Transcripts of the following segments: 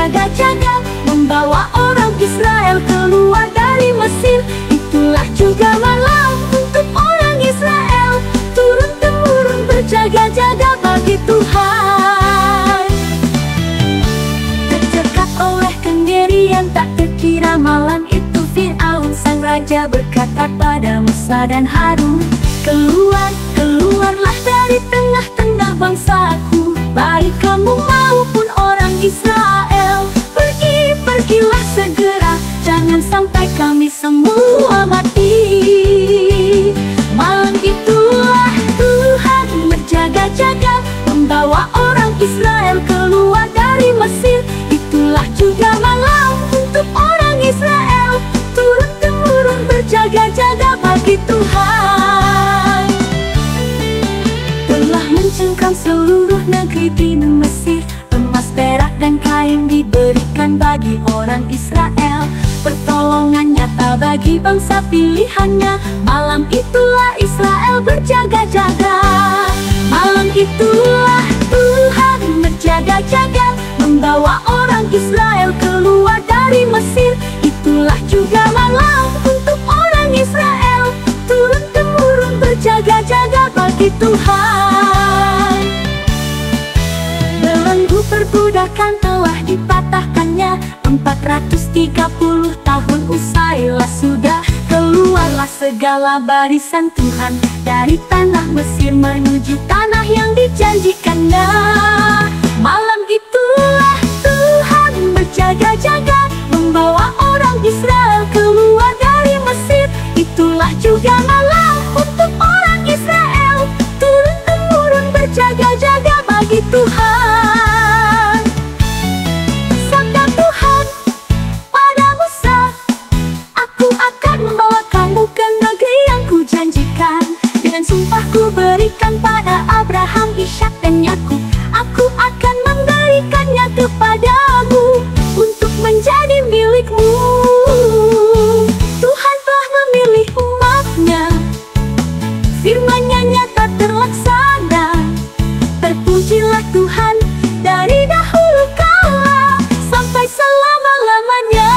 berjaga-jaga, membawa orang Israel keluar dari Mesir. Itulah juga malam untuk orang Israel, turun-temurun berjaga-jaga bagi Tuhan. Tercekat oleh kendirian tak terkira malam itu, Fir'aun sang raja berkata pada Musa dan Harun, keluarlah dari tengah-tengah bangsaku, baik kamu maupun orang Israel. Pergilah segera, jangan sampai kami semua mati. Malam itulah Tuhan berjaga-jaga, membawa orang Israel keluar dari Mesir. Itulah juga malam untuk orang Israel, turun-temurun berjaga-jaga bagi Tuhan. Telah mencengkram seluruh negeri di Mesir, emas, perak, dan kain diberikan bagi orang Israel. Pertolongan nyata bagi bangsa pilihannya. Malam itulah Israel berjaga-jaga. Malam itulah Tuhan berjaga-jaga, membawa orang Israel keluar dari Mesir. Itulah juga malam untuk orang Israel, turun-temurun berjaga-jaga bagi Tuhan. Belenggu perbudakan telah dipatahkannya, 430 tahun usailah sudah. Keluarlah segala barisan Tuhan dari tanah Mesir menuju tanah yang dijanjikannya. Malam itulah Tuhan berjaga-jaga, membawa orang Israel keluar dari Mesir. Itulah juga malam untuk orang Israel, turun-temurun berjaga-jaga bagi Tuhan. Sabda Tuhan pada Musa, aku akan membawa kamu ke negeri yang kujanjikan. Dengan sumpah ku berikan pada Abraham, Ishak, dan Yakub, aku akan memberikannya kepadamu untuk menjadi milikmu. Tuhan telah memilih umatnya, firman-Nya nyata terlaksana. Terpujilah Tuhan dari dahulu kala sampai selama-lamanya.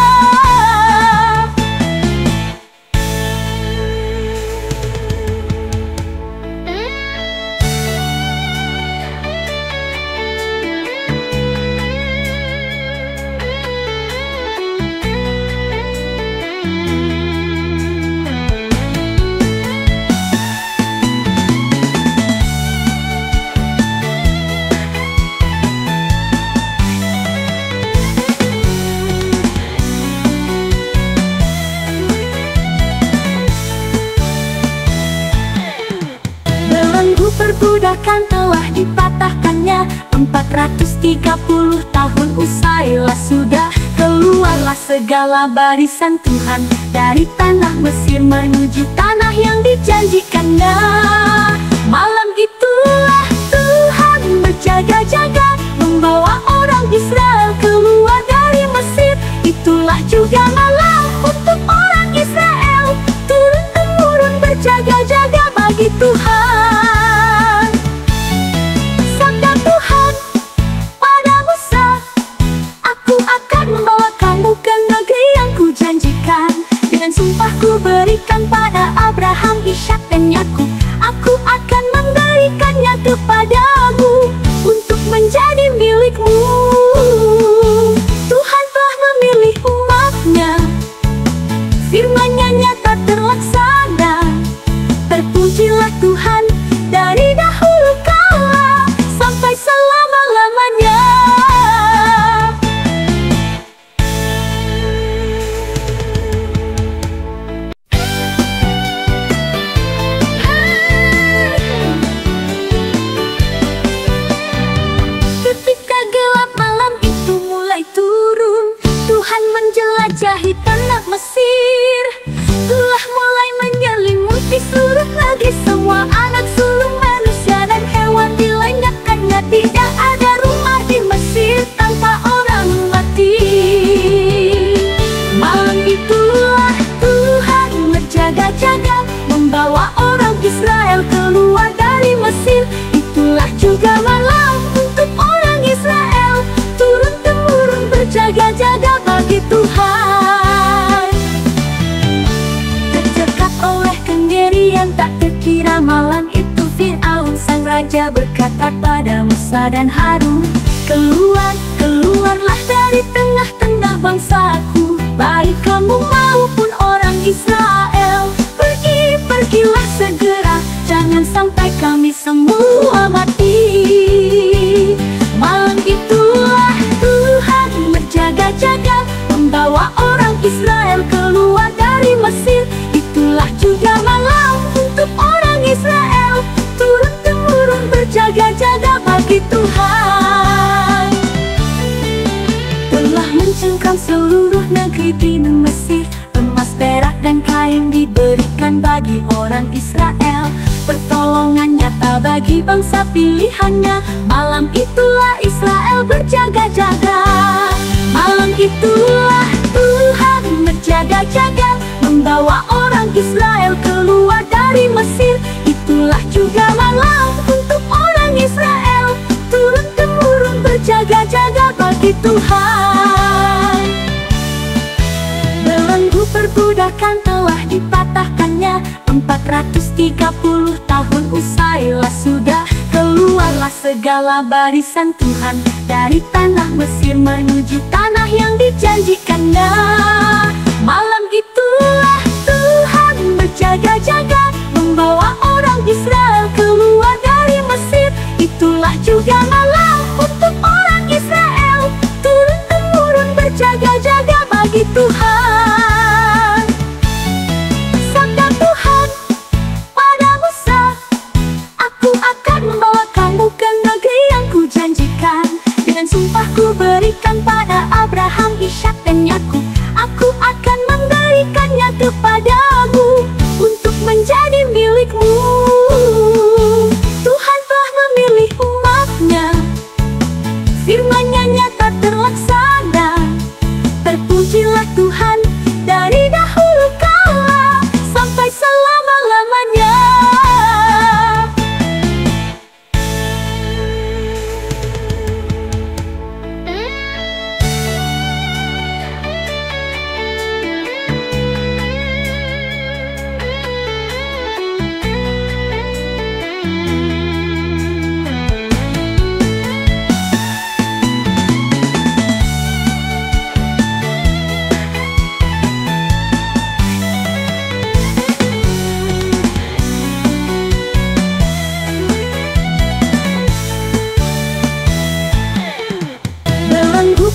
Perbudakan telah dipatahkannya, 430 tahun usailah sudah. Keluarlah segala barisan Tuhan dari tanah Mesir menuju tanah yang dijanjikannya. Malam itulah Tuhan berjaga-jaga, membawa orang Israel keluar dari Mesir. Itulah juga malam untuk orang Israel, turun-temurun berjaga-jaga bagi Tuhan. Dengan sumpah ku berikan pada Abraham, Ishak, dan Yakub, aku akan memberikannya kepadamu untuk menjadi milikmu. Tuhan telah memilih umatnya, firman-Nya nyata terlaksana. Terpujilah Tuhan dari dahulu kala sampai selama-lamanya. Tuhan menjelajahi tanah Mesir, telah mulai menyelimuti seluruh negeri. Semua anak sulung manusia dan hewan dilenyapkannya. Tidak ada rumah di Mesir tanpa orang mati. Malam itulah Tuhan berjaga-jaga, membawa orang Israel keluar dari Mesir. Itulah juga malam untuk orang Israel, turun-temurun berjaga-jaga raja berkata pada Musa dan Harun, keluarlah dari tengah-tengah bangsaku, baik kamu maupun orang Israel. Pergilah segera, jangan sampai kami semua mati. Malam itulah Tuhan berjaga-jaga, membawa orang Israel keluar dari Mesir. Itulah juga malam untuk orang Israel, turun-temurun berjaga-jaga bagi Tuhan. Telah mencengkram seluruh negeri di Mesir, emas, perak, dan kain diberikan bagi orang Israel. Pertolongan nyata bagi bangsa pilihannya. Malam itulah Israel berjaga-jaga. Malam itulah Tuhan berjaga-jaga, membawa orang Israel keluar dari Mesir. Itulah juga malam untuk orang Israel, turun-temurun berjaga-jaga bagi Tuhan. Belenggu perbudakan telah dipatahkannya. 430 tahun usailah sudah, keluarlah segala barisan Tuhan dari tanah Mesir menuju tanah yang dijanjikannya. Malam itulah Tuhan berjaga-jaga, membawa orang Israel keluar dari Mesir. Itulah juga malam untuk orang Israel, turun-temurun berjaga-jaga bagi Tuhan. Sabda Tuhan pada Musa, aku akan membawa kamu ke negeri yang kujanjikan. Dengan sumpah ku berikan pada Abraham, Ishak, dan Yakub, aku akan memberikannya kepadamu untuk menjadi milikmu. Tuhan telah memilih umatnya, firman-Nya nyata terlaksana. Terpujilah Tuhan dari dahulu kala sampai selama-lamanya.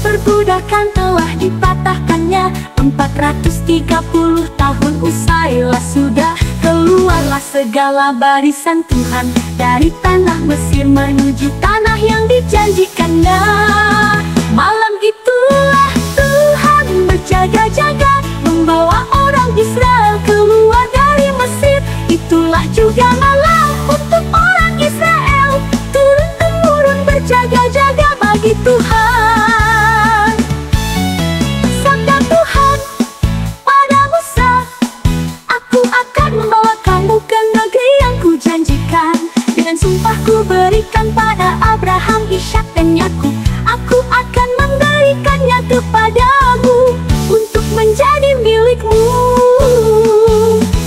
Perbudakan telah dipatahkannya. 430 tahun usailah sudah, keluarlah segala barisan Tuhan dari tanah Mesir menuju tanah yang dijanjikannya. Malam itulah Tuhan berjaga-jaga, membawa orang Israel keluar dari Mesir. Itulah juga malam untuk orang Israel, turun-temurun berjaga-jaga bagi Tuhan. Dengan sumpah ku berikan pada Abraham, Ishak, dan Yakub, aku akan memberikannya kepadamu untuk menjadi milikmu.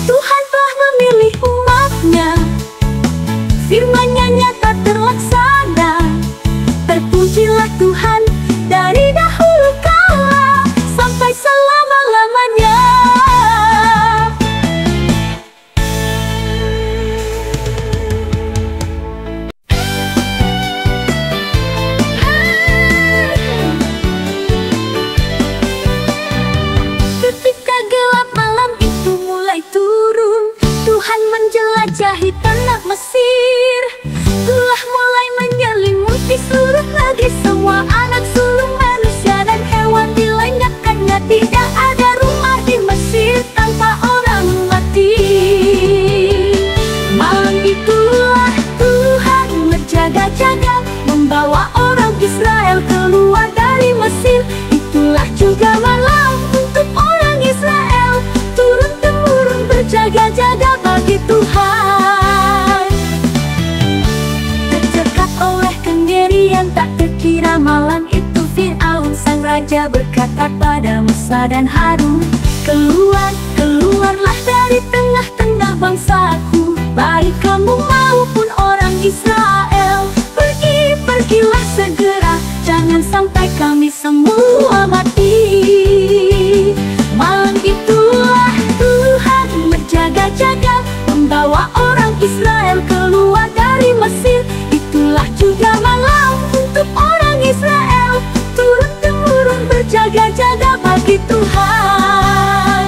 Tuhan telah memilih umatnya, firman-Nya nyata terlaksana. Terpujilah Tuhan dari dahulu kala sampai selama-lamanya. Tuhan menjelajahi tanah Mesir, telah mulai menyelimuti seluruh negeri. Semua anak sulung manusia dan hewan dilenyapkannya. Tidak ada rumah di Mesir tanpa orang mati. Malam itulah Tuhan berjaga-jaga, membawa orang Israel keluar dari Mesir. Itulah juga malam untuk orang Israel, turun-temurun berjaga-jaga bagi Tuhan. Tercekat oleh kengerian tak terkira malam itu, Fir'aun sang raja berkata pada Musa dan Harun, keluarlah dari tengah-tengah bangsaku, baik kamu maupun orang Israel. Pergilah segera, jangan sampai kami semua mati. Malam itulah Tuhan berjaga-jaga, membawa orang Israel keluar dari Mesir. Itulah juga malam untuk orang Israel, turun-temurun berjaga-jaga bagi Tuhan.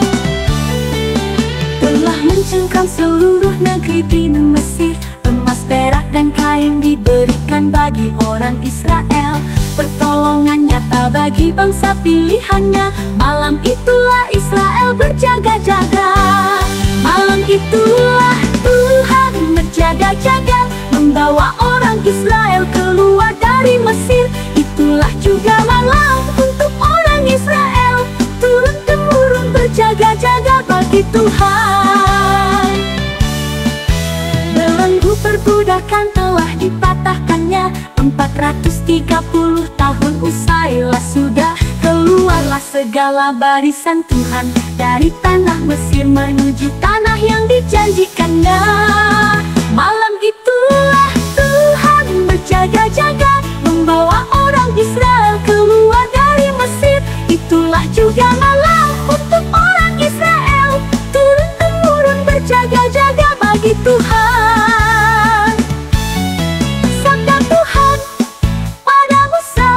Telah mencengkram seluruh negeri di Mesir, emas, perak, dan kain diberikan bagi orang Israel. Pertolongan nyata bagi bangsa pilihannya. Malam itulah Israel berjaga-jaga. Malam itulah Tuhan berjaga-jaga, membawa orang Israel keluar dari Mesir. Itulah juga malam untuk orang Israel, turun-temurun berjaga-jaga bagi Tuhan. Belenggu perbudakan telah dipatahkannya. 430 tahun usailah sudah, keluarlah segala barisan Tuhan dari tanah Mesir menuju tanah yang dijanjikannya. Malam itulah Tuhan berjaga-jaga, membawa orang Israel keluar dari Mesir. Itulah juga malam untuk orang Israel, turun-temurun berjaga-jaga bagi Tuhan. Sabda Tuhan pada Musa,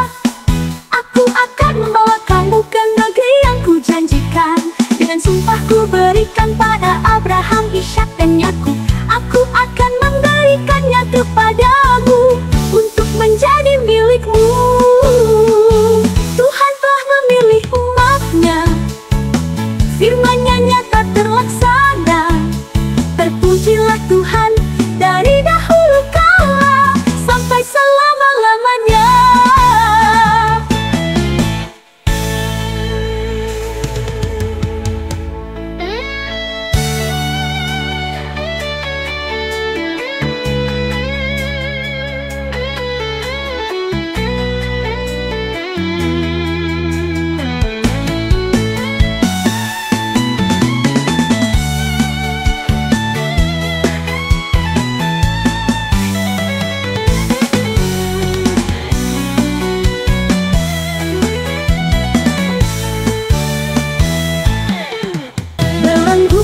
aku akan membawa kamu ke negeri yang kujanjikan. Dengan sumpah ku berikan pada Abraham, Ishak, dan Yakub, aku akan memberikannya kepadamu untuk menjadi milikmu. Tuhan telah memilih umatnya, firman-Nya nyata terlaksana. Terpujilah Tuhan dari dahulu kala sampai selama-lamanya.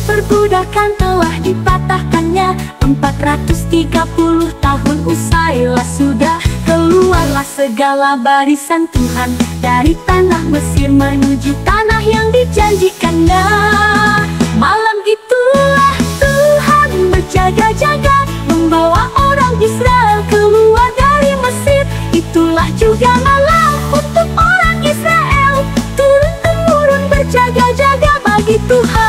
Perbudakan telah dipatahkannya. 430 tahun usailah sudah, keluarlah segala barisan Tuhan dari tanah Mesir menuju tanah yang dijanjikannya. Malam itulah Tuhan berjaga-jaga, membawa orang Israel keluar dari Mesir. Itulah juga malam untuk orang Israel, turun-temurun berjaga-jaga bagi Tuhan.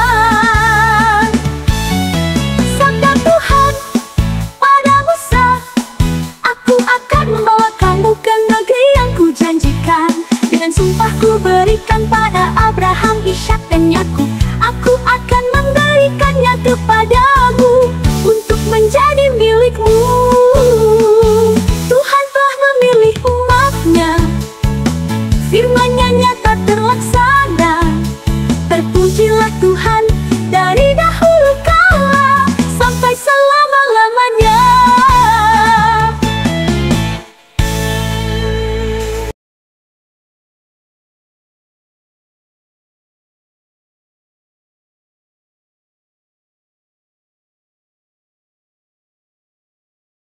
Dengan sumpah ku berikan pada Abraham, Ishak, dan Yakub, aku akan memberikannya kepadamu untuk menjadi milikmu.